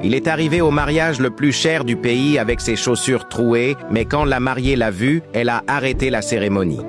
Il est arrivé au mariage le plus cher du pays avec ses chaussures trouées, mais quand la mariée l'a vu, elle a arrêté la cérémonie.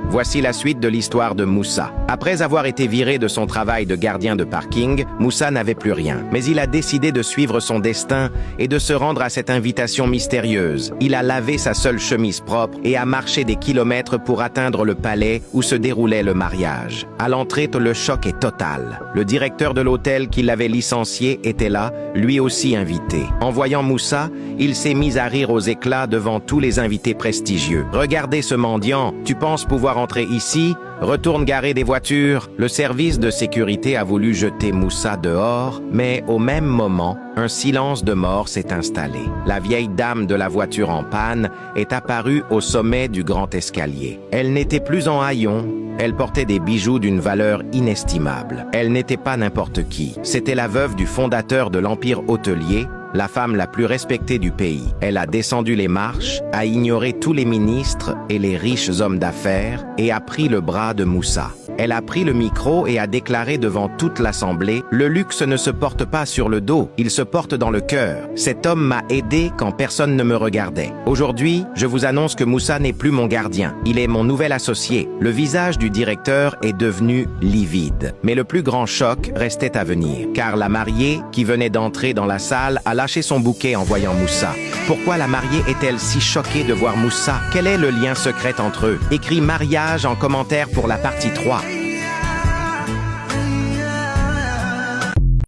Voici la suite de l'histoire de Moussa. Après avoir été viré de son travail de gardien de parking, Moussa n'avait plus rien. Mais il a décidé de suivre son destin et de se rendre à cette invitation mystérieuse. Il a lavé sa seule chemise propre et a marché des kilomètres pour atteindre le palais où se déroulait le mariage. À l'entrée, le choc est total. Le directeur de l'hôtel qui l'avait licencié était là, lui aussi invité. En voyant Moussa, il s'est mis à rire aux éclats devant tous les invités prestigieux. « Regardez ce mendiant, tu penses pouvoir entrer ici? Retourne garer des voitures. » Le service de sécurité a voulu jeter Moussa dehors, mais au même moment, un silence de mort s'est installé. La vieille dame de la voiture en panne est apparue au sommet du grand escalier. Elle n'était plus en haillons, elle portait des bijoux d'une valeur inestimable. Elle n'était pas n'importe qui. C'était la veuve du fondateur de l'Empire hôtelier, la femme la plus respectée du pays. Elle a descendu les marches, a ignoré tous les ministres et les riches hommes d'affaires et a pris le bras de Moussa. Elle a pris le micro et a déclaré devant toute l'assemblée: « Le luxe ne se porte pas sur le dos, il se porte dans le cœur. Cet homme m'a aidé quand personne ne me regardait. Aujourd'hui, je vous annonce que Moussa n'est plus mon gardien. Il est mon nouvel associé. » Le visage du directeur est devenu livide. Mais le plus grand choc restait à venir, car la mariée, qui venait d'entrer dans la salle, a lâché son bouquet en voyant Moussa. Pourquoi la mariée est-elle si choquée de voir Moussa? Quel est le lien secret entre eux? Écris mariage en commentaire pour la partie 3.